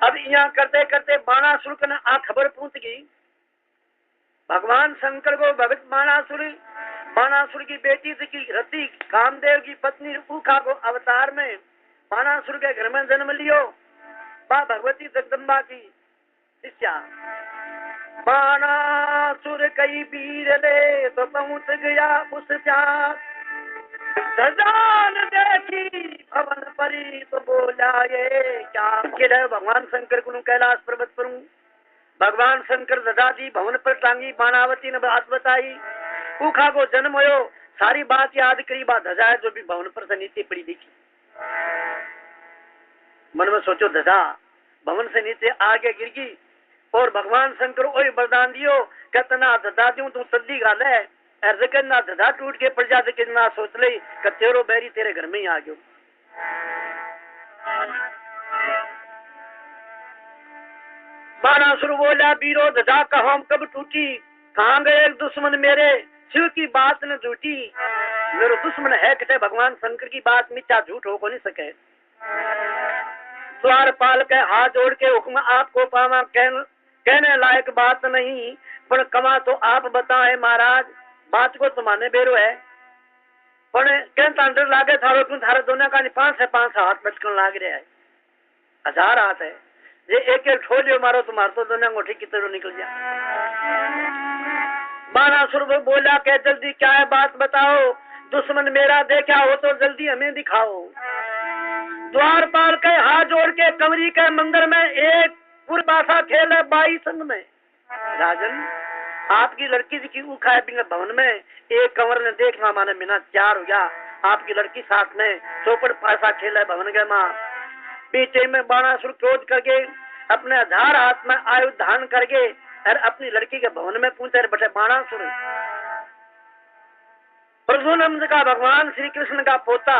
अब यहाँ करते करते बाणासुर को ना आ खबर पहुंच गई। भगवान शंकर को भगत बाणासुर की बेटी की रति कामदेव की पत्नी ऊखा को अवतार में बाणासुर के घर में जन्म लियो। बा भगवती जगदम्बा की शिष्या। बाणासुर कई वीर ले तो पहुंच गया उस प्यार, धजान देखी भवन परी तो बोला ये क्या किधर। भगवान शंकर को कैलाश पर्वत पर भगवान शंकर ददा दी भवन पर टांगी। बाणावती ने बात बताई, ऊखा को जन्म हो सारी बात याद करी। बात धजा जो भी भवन पर से नीचे पड़ी देखी। मन में सोचो धजा भवन से नीचे आगे गिर गई और भगवान शंकर वही वरदान दियो कहतना धजा दू तू सदी गाल है ना धजा टूट के पड़ जा ना सोच ले तेरो बैरी तेरे घर में ही आ गयो। बाणासुर बोला वीरो धजा कहो कब टूटी, कहाँ गए एक दुश्मन मेरे, शिव की बात न झूठी। मेरे दुश्मन है कटे भगवान शंकर की बात मिथ्या झूठ हो को नहीं सके। द्वारपाल के हाथ जोड़ के हुक्म आपको पावा, कहने लायक बात नहीं पर कमा तो आप बताए महाराज। बात को तुम्हारे बेरो है पर कहता डर लागे थारो क्यों थारे दोनों का 5 से 5 हाथ बचकन लाग रहा है। 1000 हाथ है ये एक एक ठोलियो मारो तुम्हारे तो दोनों अंगूठी की तरह निकल जा। बाणासुर बोला के जल्दी क्या है बात बताओ, दुश्मन मेरा देखा हो तो जल्दी हमें दिखाओ। द्वारपाल के हाथ जोड़ के कंवरी के मंदिर में एक पुरबासा खेल है 22 संग में। राजन आपकी लड़की की ऊखा है भवन में, एक कंवर ने देखना माने मिना 4 हो गया। आपकी लड़की साथ में चौपड़ पासा खेल है भवन के माँ। बीचे में बाणासुर क्रोध करके अपने 1000 हाथ में आयुध धारण करके और अपनी लड़की के भवन में पूछे बटे बाणासुर प्रभुनंद का भगवान श्री कृष्ण का पोता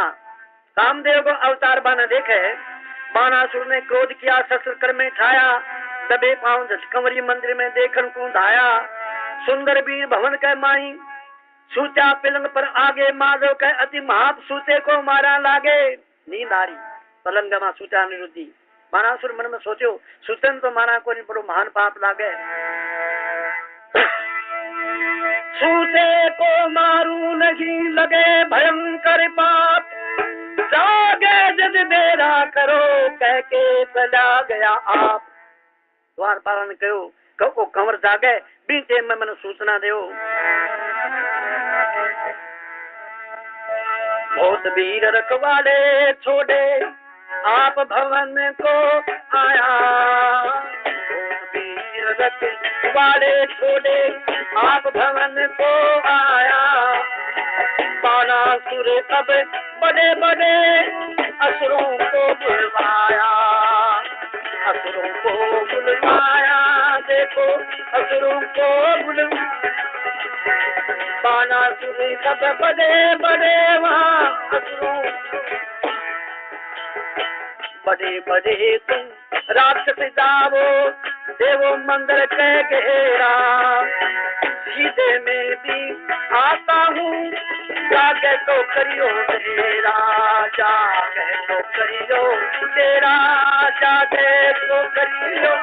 कामदेव को अवतार बाना देखे। बाणासुर ने क्रोध किया, शस्त्र कर में ठाया, दबे पांव कंवरी मंदिर में देखन को धाया। सुंदर बीर भवन के माई सूचा पिलंग पर आगे, माधव के अति महाप सूते को मारा लागे। नींद आ रही पलंग में सूचा निरुद्धि। बाणासुर मन में सोचो सूचन तो मारा को नहीं बड़ो महान पाप लागे। सूते को मारू नहीं लगे भयंकर पाप, जागे जद देरा करो कह के चला गया आप। द्वारपाल ने कहो कहो कंवर जागे बीते में मैंने सूचना दो। बहुत वीर रखवाले छोड़े आप भवन को आया, बहुत वीर रखवाले छोड़े आप भवन को आया। बाणासुर अब बड़े बड़े असुरों को बुलवाया, असुरों को बुलवाया, देखो असुरों को बुलवाया। बाणासुर सब बड़े बड़े वहाँ असुरों बड़े बड़े तुम राक्षस जाओ देवो मंदिर के घेरा। सीधे में भी आता हूँ जागे तो करियो तेरा, जागे तो करियो तेरा, जागे तो करियो।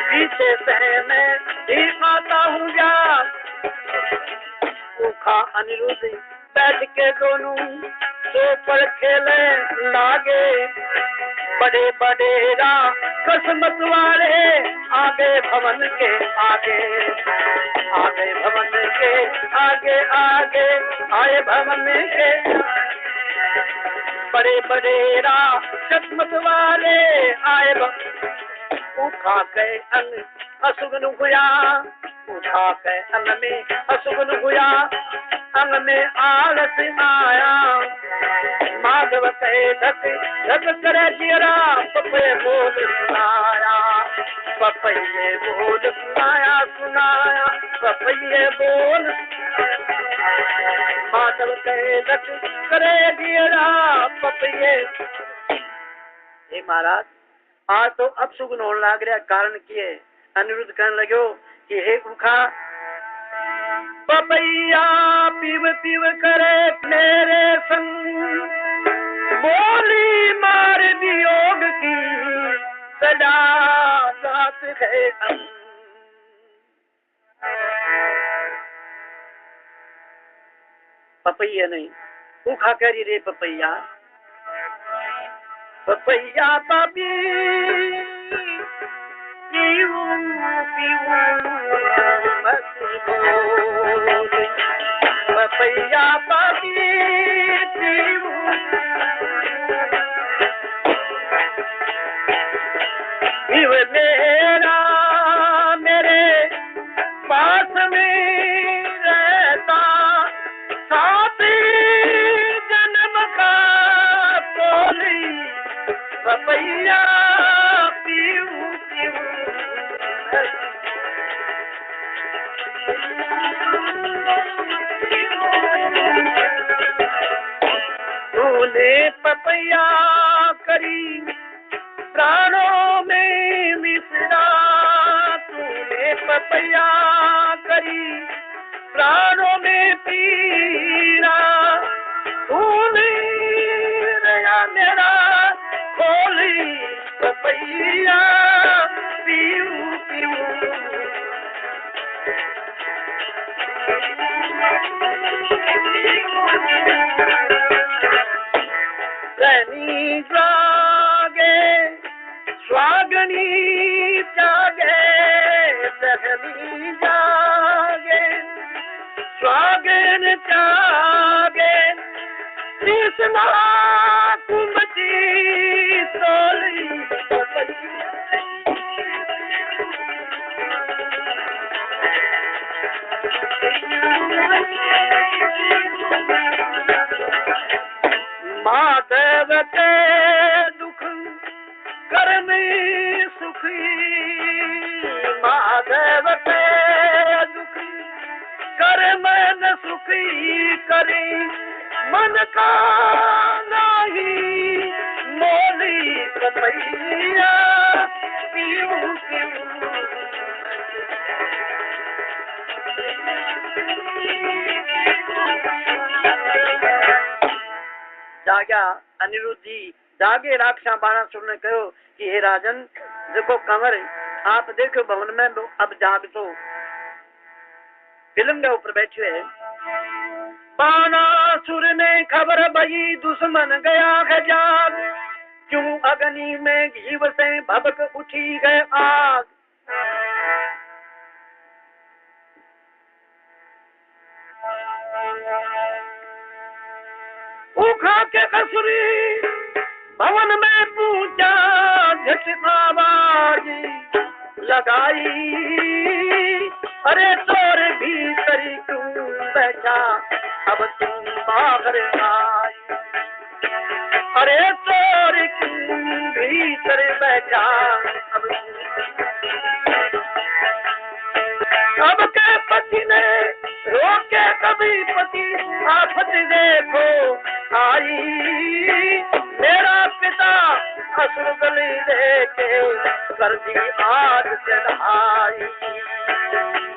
पीछे से मैं ही आता हूँ जा ऊखा अनिरुद्ध बैठ के दोनों सो पर खेले लागे। बड़े बड़े कसमत वाले आगे भवन के आगे, आगे भवन के आगे, आगे आए भवन के। बड़े बड़े कसमत वाले आए उठा के अंग असुगन हुआ, उठा के अंग में असुगन हुआ, अंग में आलस आया। माधव कहे धक धक करे जियरा, पपये बोल सुनाया, पपये बोल सुनाया, सुनाया पपये बोल। माधव कहे धक करे जियरा पपये। हे महाराज आज तो अब सुगुन होने लग रहा, कारण किए अनिरुद्ध कहने लगे कि हे ऊखा पपैया पीव पीव करे मेरे संग, बोली मार वियोग की सजा जात है। पपैया नहीं भूखा करी रे पपैया, पपैया पापी पीऊ पीऊ मत बोल, पपैया पापी पीऊ पीऊ मेरा मेरे पास में रहता साथी जन्म का बोली, पपैया पीऊ पीऊ तूने पपैया करी प्राणों में मिश्रा, तूने पपैया करी प्राणों में पीरा, तूने रया मेरा खोली पपैया पीऊ पीऊ रनी जागे स्वागनी जागे दहनी जागे स्वागन जागे कृष्णा कुमती तोली माधव के दुख कर्म सुखी, माधव के दुख कर्म न सुखी करे मन का नहीं मोली, पपैया पीऊ पीऊ जाग्या अनिरुद्ध जी जागे राक्षा बाणा सुनने कहो कि हे राजन देखो कंवर आप देखो भवन में अब जाग तो फिल्म के ऊपर बैठे है। बाणासुर ने खबर भई दुश्मन गया है जाग, क्यों अग्नि में घीव से भभक उठी गए आग, उखा के कसुरी भवन में पूजा झट आवाज लगाई, अरे चोर भीतर क्यों बैठा अब तुम बाहर आई, अरे चोर क्यों भीतर बैठा अब के पति ने रोके कभी पति आफत देखो आई, मेरा पिता असुर गली लेके कर दी आज चढ़ाई,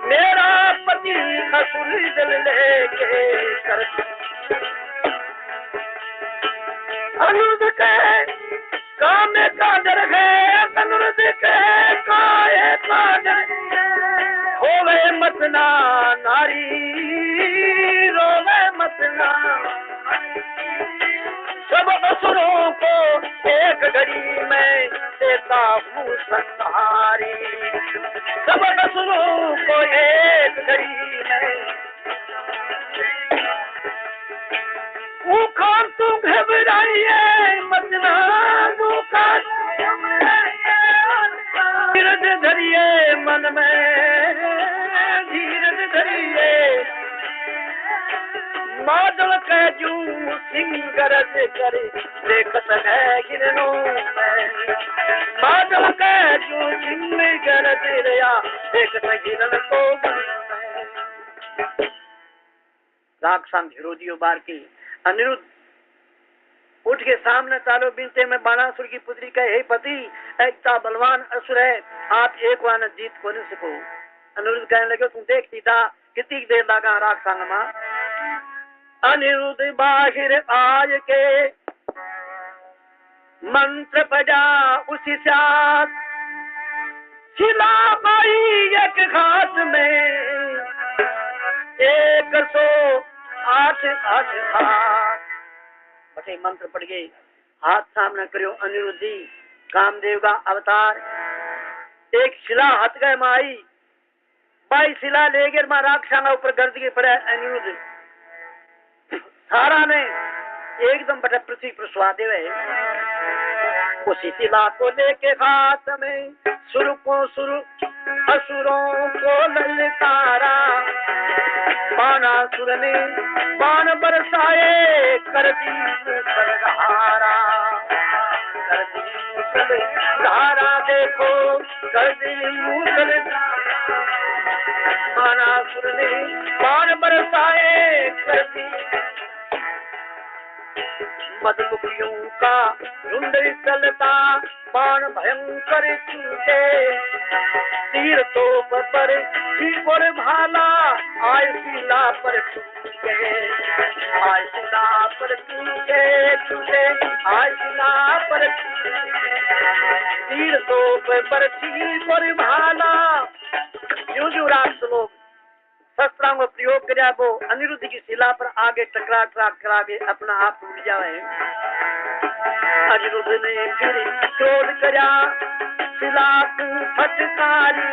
मेरा पति असुर गल लेके कर दी। अनुरुद्ध के काम कादर है, अनुरुद्ध के काये कादर होवे मतना नारी, रोवे मतना सब असुरों को एक घड़ी में देता हूँ संहारी, सब असुरों को एक घड़ी में उखाड़ तू घबराइए मतना उखाड़ धीरज धरिए मन में धीरज धरिए, मादल के जू सिंह गरज करे देखत है गिरनों में, मादल के जू सिंह गरज रया देखत गिरन को राक्षस विरोधियों बार की। अनिरुद्ध उठ के सामने तालो बिनते में बाणासुर की पुत्री कहे हे पति एकता बलवान असुर है, आप एक वान जीत को नहीं सको। अनिरुद्ध कहने लगे तुम देख सीता कितनी देर लगा राक्षस। अनिरुद्ध बाहिर आज के मंत्र बजा उसी साथ, शिला आई एक हाथ में 108 हाथ। बटे मंत्र पड़ गए, हाथ सामने करियो अनिरुद्ध जी, कामदेव का अवतार। एक शिला हाथ गए माई, बाई शिला ले गए मां राक्षसा ऊपर गर्द के पड़े अनिरुद्ध। सारा ने एकदम बटे पृथ्वी पर सुहा देवे। उसी शिला को लेके हाथ में सुर को सुर असुरों को ललकारा। बाणासुर ने बाण बरसाए, कर दी मूसलधारा, कर दी मूसलधारा, देखो कर दी मूसलधारा। बाणासुर ने बाण बरसाए, कर दी मदमुखियों का झुंड चलता, बाण भयंकर छूटे। तीर तो पर और भाला, आय शिला पर छूटे, आय शिला पर छूटे छूटे, आय शिला पर तीर तो पर और भाला। यूं जो राष्ट्र लोग शस्त्रों का प्रयोग कर वो अनिरुद्ध की शिला पर आगे टकरा करा के अपना आप टूट जाए। अनिरुद्ध ने फिर क्रोध करा, शिला को फटकारी,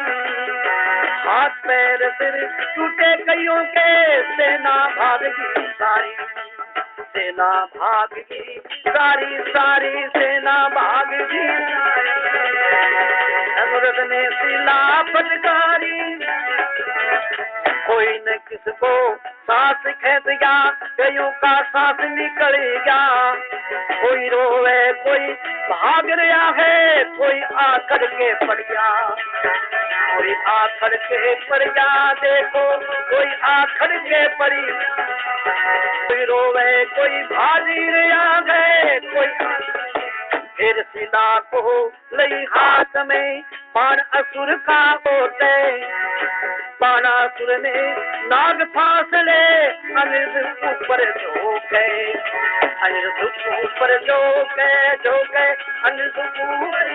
हाथ पैर सिर टूटे कईयों के, सेना भागी सारी, सेना भागी सारी सारी, सेना भागी। अनिरुद्ध ने शिला फटकारी, कोई न किसको सांस खेत गया, कईयों का सांस निकल गया। कोई रोवे कोई भाग रहा है, कोई आखड़ के पड़ गया, कोई आखड़ के पड़ गया, देखो कोई आखड़ के पड़ी। कोई रोवे कोई भागी रहा है, कोई फिर शिला को लई हाथ में, बाण असुर का होते। बाणासुर ने नाग फांस ले, अनिरुद्ध ऊपर झोंके, अनिरुद्ध ऊपर झोंके झोंके, अनिरुद्ध ऊपर।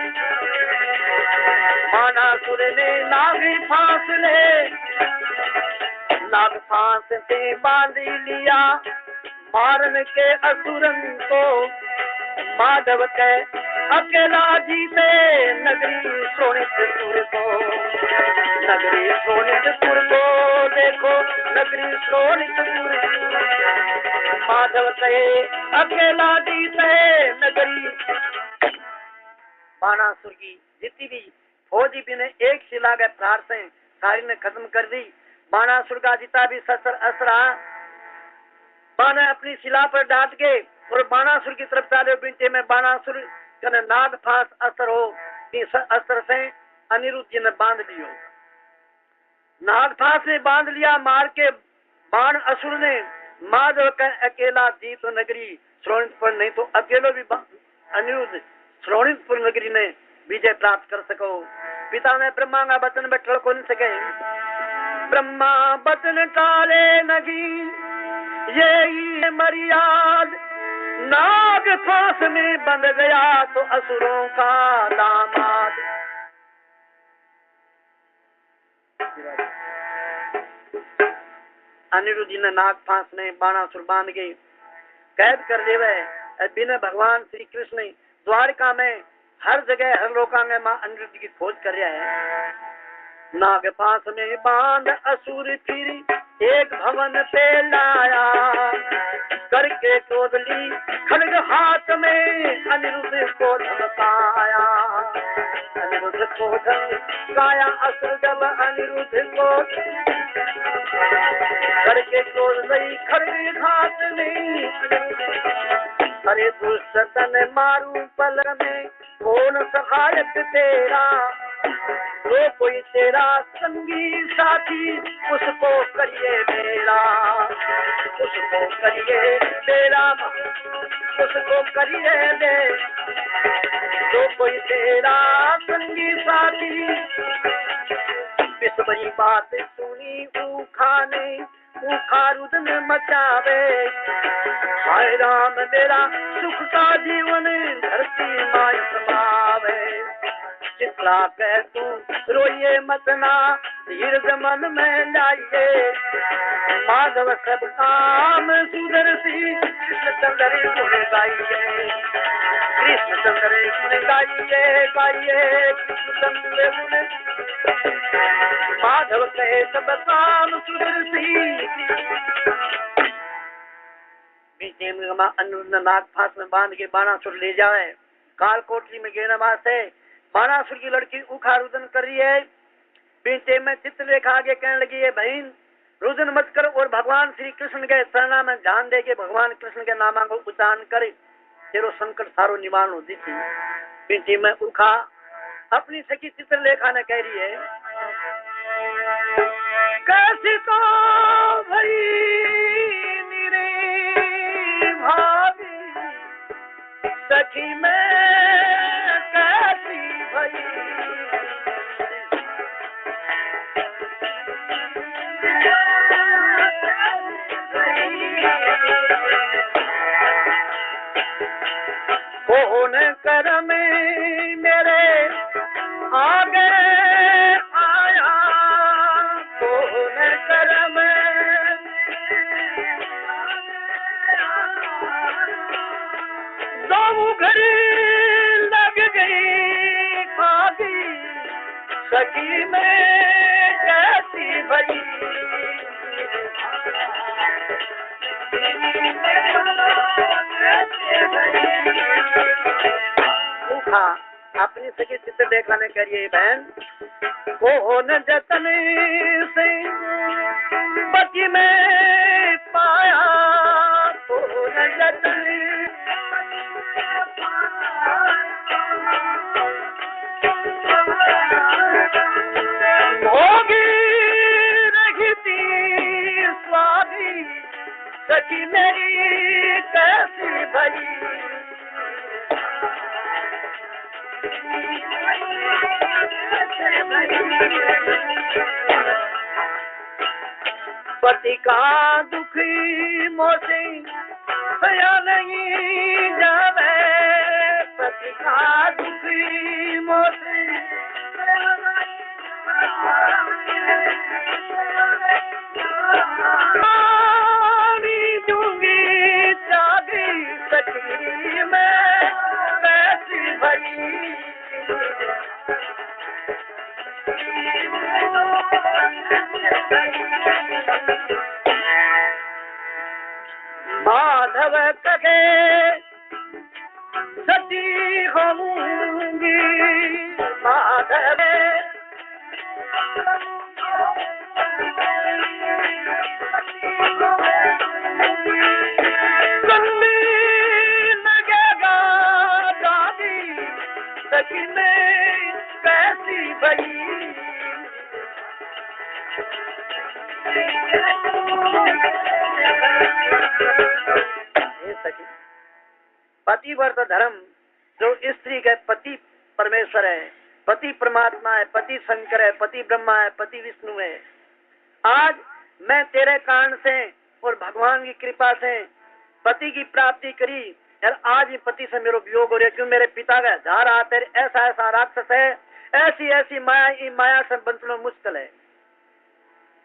बाणासुर ने नाग फांस ले, नाग फांस से बांध लिया, मारन के असुरन को। माधव के अकेला जीते, नगरी सोनितपुर को, नगरी सोनितपुर को, देखो नगरी सोनितपुर। माधव के अकेला जीते नगरी। बाणासुर की जितनी भी फौजी भी ने एक शिला के प्रहार से सारी ने खत्म कर दी। बाणासुर का जितना भी शस्त्र अस्त्र बाण अपनी शिला पर डांट के और बाणासुर की तरफ चाले बिंटे में बाणासुर कने नाग फांस अस्त्र हो, अस्त्र से अनिरुद्ध जी ने बांध लियो। नाग फांस ने बांध लिया, मार के बाण असुर ने। माधव का अकेला जीत नगरी श्रोणितपुर, नहीं तो अकेलो भी अनिरुद्ध श्रोणितपुर नगरी में विजय प्राप्त कर सको। पिता ने ब्रह्मा का वचन में टल को नहीं सके। ब्रह्मा वचन टाले नगी, ये मर्याद, नाग फांस में बंध गया तो असुरों का दामाद। अनिरुद्ध जी ने नाग फांस में बाणासुर बांध के कैद कर देवे। बिना भगवान श्री कृष्ण द्वारका में हर जगह हर लोका में मां अनिरुद्ध की खोज कर रहा है। नाग फांस में बांध असुर फिर एक भवन पे लाया, करके क्रोध ली खड्ग हाथ में, अनिरुद्ध को धमकाया। अनिरुद्ध को धमकाया असुर जब अनिरुद्ध को, करके क्रोध ली खड्ग हाथ में। अरे दुष्टन मारू पल में, कौन सहायक तेरा, जो कोई तेरा संगी साथी, उसको करिए मेरा, उसको करिए मेरा, उसको करिए दे। जो कोई तेरा संगी साथी। इस बड़ी बात सुनी ऊखा ने, उखारुदन मचावे। हाय राम मेरा सुख का जीवन धरती माय समावे। चित्रा कह तू रोइए मत ना धीरज मन में लाइए। माधव सब काम सुदर्शी कृष्ण चंद्र गुण गाइए। कृष्ण चंद्र गुण गाइए गाइए कृष्ण चंद्र गुण। माधव कहे सब काम सुदर्शी। अनुरुद्ध नाग फांस में बांध के बाणासुर ले जाए। काल कोठरी में गिरने वास्ते बाणासुर की लड़की उखारुदन कर रही है। पीछे में चित्रलेखा आगे कहने लगी है बहन रुदन मत कर और भगवान श्री कृष्ण के चरणा में ध्यान दे के भगवान कृष्ण के नामा को उच्चारण करे तेरो संकट सारो निवारण होती थी। पीछे में उखा अपनी सखी चित्रलेखा ने कह रही है कैसी तो भई मेरे भाभी सखी में कैसी भई। कौन करम मेरे आगे आया। कौन करम दो घड़ी लग गई भाभी सखी में कैसी भई। अपनी सखी चित्रलेखा ने करिए बहन कौन जतन से पति में पाया। कौन जतन भोगी रहती स्वामी सखी मेरी कैसी भई। पति का दुखी मोसे सया नहीं जावे। पति का दुखी मोसे पानी दूंगी जागी सखी में कैसी भई। माधव कहे सती होंगी। माधव संदी लगेगा दादी सखी में कैसी भई। पतिव्रत धर्म जो स्त्री के पति परमेश्वर है, पति परमात्मा है, पति शंकर है, पति ब्रह्मा है, पति विष्णु है। आज मैं तेरे कारण से और भगवान की कृपा से पति की प्राप्ति करी और आज ही पति से मेरा वियोग हो रहा है। क्यों मेरे पिता का धार आते ऐसा ऐसा राक्षस है, ऐसी ऐसी माया, माया से बंचना मुश्किल है।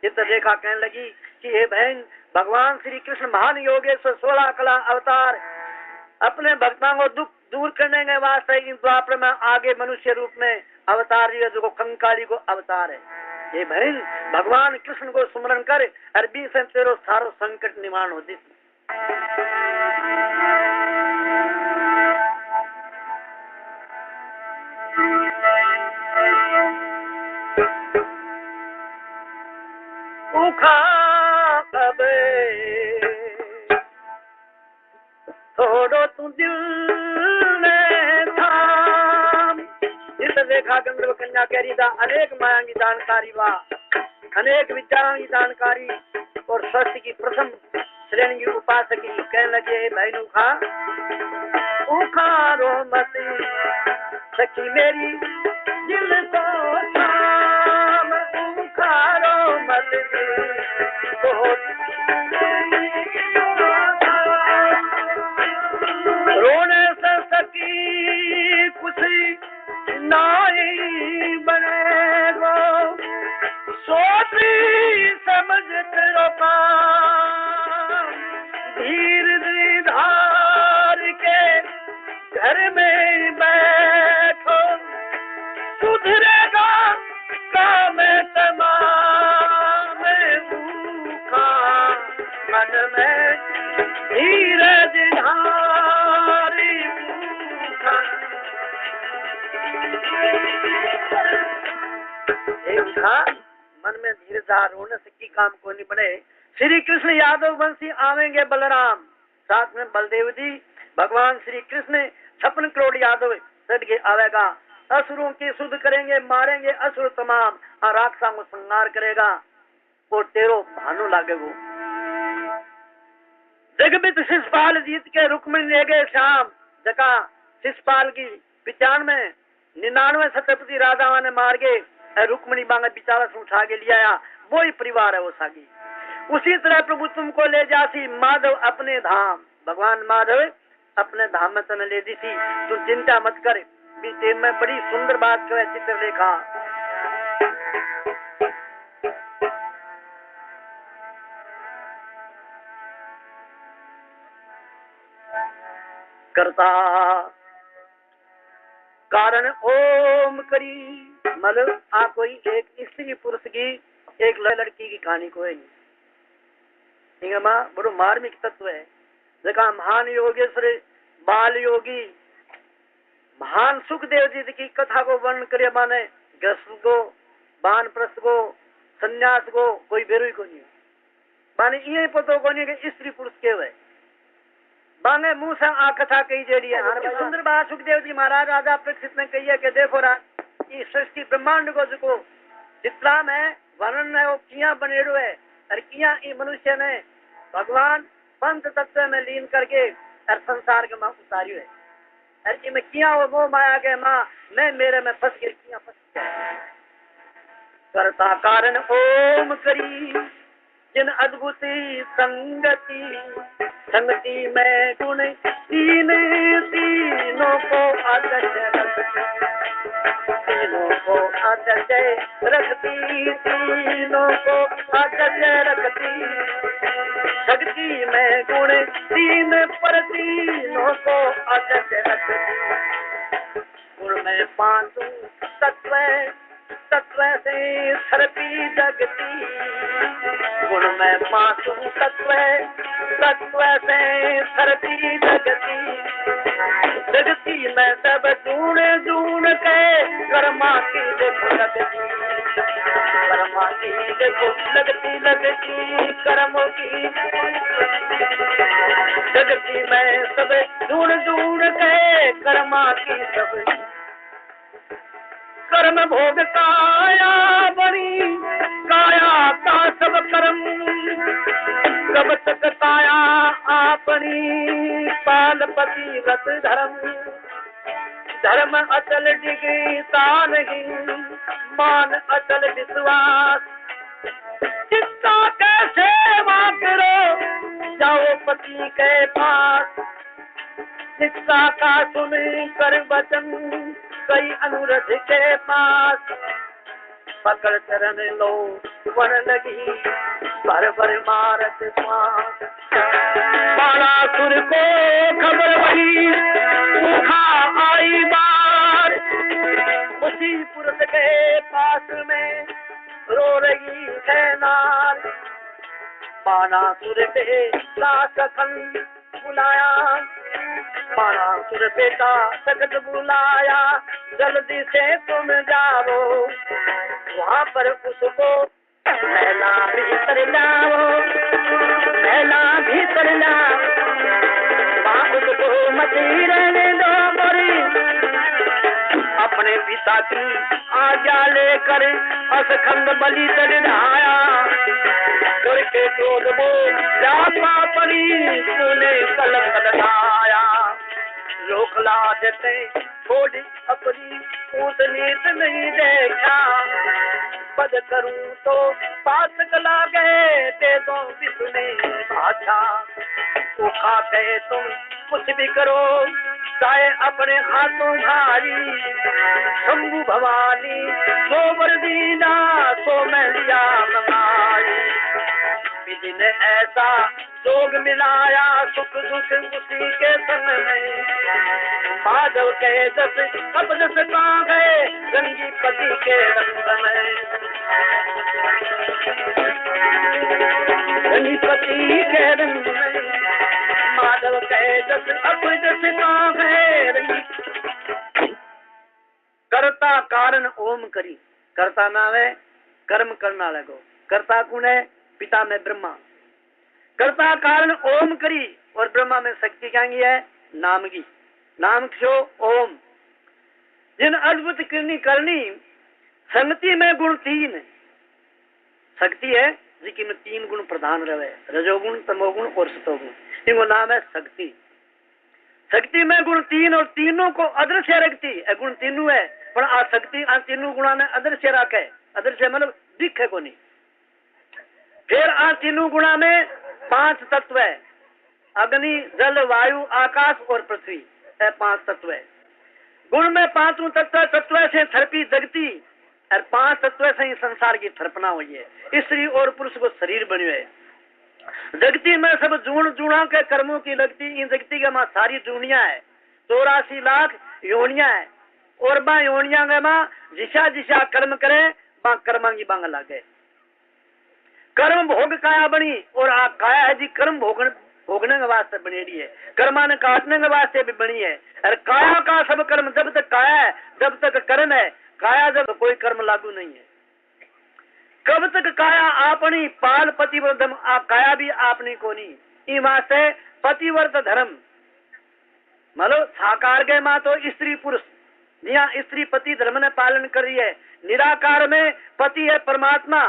चित्रलेखा कहने लगी कि हे बहन भगवान श्री कृष्ण महान योगेश्वर 16 कला अवतार अपने भक्तों को दुख दूर करने के वास्ते इन द्वापर में आगे मनुष्य रूप में अवतार दिया जो कंकाली को अवतार है। ये बहन भगवान कृष्ण को स्मरण कर अरबी से तेरो सारो संकट निवारण होती। थोड़ो तू दिल में थाम। इस देखा गंधर्व कन्या कह था अनेक माया की जानकारी वा अनेक विचारों की जानकारी और सत्य की प्रथम श्रेणी की उपासकी कहने लगे भाई उखा रो मती सखी मेरी दिल तो थाम। उखा रो मती काम धीर धार के घर में बैठो सुधरेगा काम तमाम भूखा मन में धीरज धारी भूखा। मन में धीरज धार होने से की काम को नहीं बने। श्री कृष्ण यादव वंशी आवेंगे बलराम, साथ में बलदेव जी। भगवान श्री कृष्ण 56 करोड़ यादव सदके आवेगा। असुरों की शुद्ध करेंगे, मारेंगे असुर तमाम, और राक्षसों को संहार करेगा। वो तेरो भानु लागेगो। जगमित शिषपाल जीत के रुक्मिणी ले गए श्याम, जका शिषपाल की 95 99 सतपति राजाओं ने मार गए, रुक्मिणी बांगे बिचारा से उठा के लिया आया। वो ही परिवार है वो सागी। उसी तरह प्रभु तुमको ले जासी माधव अपने धाम। भगवान माधव अपने धाम में तने ले दी थी। तू चिंता मत कर, बीते में बड़ी सुंदर बात कहे चित्रलेखा। करता कारण ओम करी, मतलब आ कोई एक स्त्री पुरुष की एक लड़की की कहानी को है नहीं। बड़ो मार्मिक तत्व है। जगह महान योगेश्वर बाल योगी महान सुखदेव जी की कथा को वर्णन करे माने ग्रस्त को बानप्रस्थ को संन्यास को कोई बेरुई को नहीं माने ये पतो को नहीं कि स्त्री पुरुष के हुए बांगे मुंह से आ कथा कही जेड़ी है। सुंदर बात सुखदेव जी महाराज राजा परीक्षित ने कही है कि देखो ये सृष्टि ब्रह्मांड को जो जितना में वर्णन है वो किया बनेड़ो है, और किया ये मनुष्य ने भगवान पंच तत्व में लीन करके और संसार के माँ उतारियो है। और इनमें किया वो माया के माँ मैं मेरे में फंस गई, किया फंस गया। करता कारण ओम करी जिन अद्भुती संगति, संगति में गुण तीन तीनों को तीनों को आदर्श रखती, तीनों को आदर्श रखती। शक्ति में गुण तीन पर तीनों को आदर्श रखती। गुण में 5 तत्व, तत्व से सरती जगती। गुण में 5 तत्व, तत्व से सरती जगती। जगती में सब ढूंढ ढूंढ के कर्मा की देखो लगती, कर्मा की देखो लगती लगती कर्मों की। जगती में सब ढूंढ ढूंढ के कर्मा की सब कर्म भोग काया बनी, काया का सब कर्म कब तक काया आपनी। पालपति व्रत धर्म, धर्म अचल डिगता नहीं, मान अचल विश्वास। चित्ता के सेवा करो जाओ पति के पास। शिक्षा का सुन कर वचन कई अनुरध के पास। पकड़ चरण लो वन लगी भर भर मारत पास। बाणासुर को खबर वही भूखा आई बार। उसी पुरुष के पास में रो रही है नार। बाणासुर पे लाखन बुलाया, बाणासुर बेटा सगत बुलाया। जल्दी से तुम जाओ वहाँ पर उसको महला भीतर लाओ, महला भीतर लाओ। वहाँ उसको मची रहने दो मोरी। अपने पिता की आज्ञा लेकर असखंड बलि चढ़ाया। करके क्रोध वो जापा पड़ी तूने कलम लगाया। रोकला देते थोड़ी अपनी ऊट नीत नहीं देखा। पद करूं तो पास गला गए दे दो विष्णु भाषा। तो खाते तुम कुछ भी करो चाहे अपने हाथों भारी। शंभु भवानी सो वर दीना सो मैं लिया मंगाई। विधि ने ऐसा जोग मिलाया सुख दुख उसी के संग में। माधव के जस अब जस कहाँ गए रंगी पति के रंग में। रंगी पति के रंग में माधव के जस अब जस कहाँ गए रंगी। कर्ता कारण ओम करी, कर्ता नाम है कर्म करना लगो। कर्ता कौन है? पिता में ब्रह्मा। कर्ता कारण ओम करी और ब्रह्मा में शक्ति क्या है? नाम की। नाम क्यों? ओम। जिन अद्भुत करनी करनी संगति में गुण तीन शक्ति है जिसमें तीन गुण प्रधान रहे, रजोगुण तमोगुण और सतोगुण। इनको नाम है शक्ति। शक्ति में गुण तीन और तीनों को अदृश्य रखती है। गुण तीनों है पर आ शक्ति आ तीनों गुणा ने अदृश्य रखे। अदृश्य मतलब दिखे को नहीं। फिर आ तीनों गुणा में पांच तत्व है, अग्नि जल वायु आकाश और पृथ्वी, पांच तत्व है। गुण में पांचों तत्व से थरपी जगती और पांच तत्व से ही संसार की थरपना हुई है। स्त्री और पुरुष को शरीर बने है। जगती में सब जूण जूणा के कर्मों की लगती। इन जगती के माँ सारी जूनिया है, 84 लाख योनिया है। और बा योनिया के माँ जिसा जिसा कर्म करे बा कर्मा की बांग लागे। कर्म भोग काया बनी और आ काया है जी कर्म भोगने के वास्ते बनेड़ी है, कर्मा ने काटने के वास्ते भी बनी है। और काया का सब कर्म जब तक काया है जब तक कर्म है, काया जब कोई कर्म लागू नहीं है। कब तक काया आपनी पाल पतिव्रत आ काया भी आपनी को नहीं। ई वास्ते पतिव्रत धर्म मतलब साकार के माँ तो स्त्री पुरुष जिया स्त्री पति धर्म ने पालन कर रही है। निराकार में पति है परमात्मा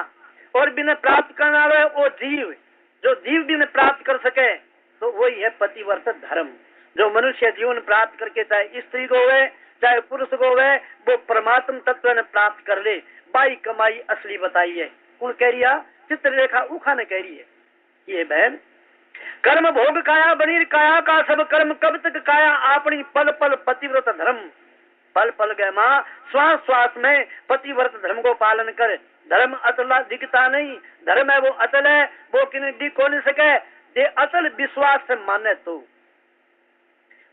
और बिना प्राप्त करने वाले वो जीव, जो जीव बिना प्राप्त कर सके तो वही है पतिव्रत धर्म। जो मनुष्य जीवन प्राप्त करके चाहे स्त्री को हुए चाहे पुरुष को हुए वो परमात्म तत्व ने प्राप्त कर ले। बाई कमाई असली बताई है। कौन कह रही है? चित्ररेखा उखा ने कह रही है। ये बहन कर्म भोग काया बनी, काया का सब कर्म कब तक काया आपनी पल पल पतिव्रत धर्म। पल पल गए माँ श्वास श्वास में पतिव्रत धर्म को पालन करे। धर्म अतला दिखता नहीं, धर्म है वो अतल है, वो किन्हीं दिख हो नहीं सके। ये अतल विश्वास से माने तो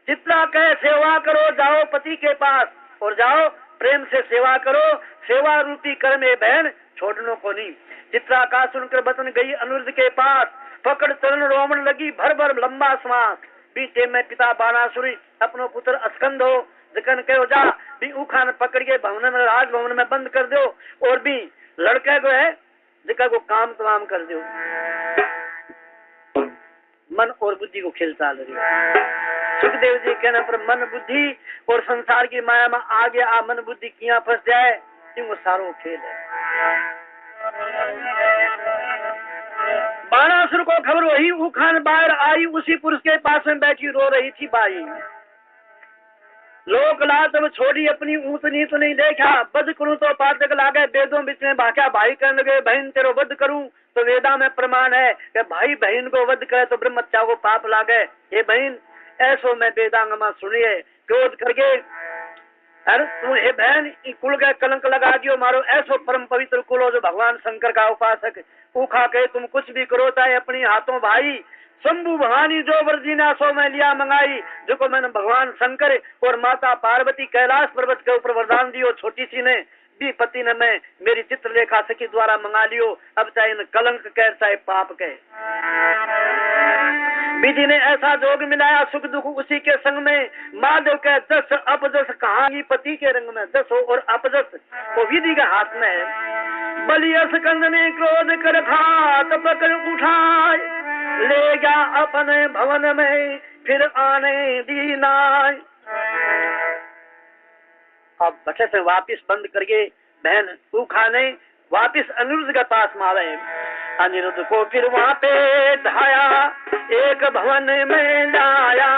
जितना कहे सेवा करो जाओ पति के पास और जाओ प्रेम से सेवा करो। सेवा रूपी कर्म है बहन छोड़ने को नहीं। चित्रा का सुनकर बतन गई अनुरुद्ध के पास, पकड़ चरण रोमन लगी भर भर लंबा श्वास। बीते में पिता बाणासुरी अपनो पुत्र अस्कंद हो, जकन कहो जा भी उखान पकड़ के भवन में राजभवन में बंद कर दो और भी लड़के को है जिका को काम तमाम कर दो। मन और बुद्धि को खेल चाल रही है। सुखदेव जी कहने पर मन बुद्धि और संसार की माया में आ गया। आ मन बुद्धि किया फंस जाए वो सारो खेल है। बाणासुर को खबर वही उखान बाहर आई, उसी पुरुष के पास में बैठी रो रही थी बाई। लोक लात अब छोड़ी अपनी ऊंच नीच नहीं देखा, वध करूं तो पातक लागे। वेदों बीच में भाख्या भाई कहने लगे बहन तेरो वध करूं तो वेदा में प्रमाण है कि भाई बहन को वध करे तो ब्रह्मत्या को पाप लागे। ये बहन ऐसो मैं वेदांग में सुनिए क्रोध करके अरे तू हे बहन कुल के कलंक लगा दियो मारो। ऐसो परम पवित्र कुलो जो भगवान शंकर का उपासक उखा के तुम कुछ भी करो चाहे अपनी हाथों भाई। शंभु भवानी जो वर्जीना सो मैं लिया मंगाई, जो को मैंने भगवान शंकर और माता पार्वती कैलाश पर्वत के ऊपर वरदान दियो। छोटी सी ने भी पति ने मैं मेरी चित्रलेखा सखी द्वारा मंगा लियो। अब चाहे इन कलंक कह चाहे पाप कह। विधि ने ऐसा जोग मिलाया सुख दुख उसी के संग में। महादेव के जस अपजस कहानी पति के रंग में। जस हो और अपजस वो विधि के हाथ में है। बलियस कंद ने क्रोध कर घात पकड़ उठाए, ले गया अपने भवन में फिर आने दीनाय। अब बच्चे से वापिस बंद करके बहन तू खाने वापिस अनिरुद्ध के पास में आवे। अनिरुद्ध को फिर वहां पे ढाया एक भवन में लाया।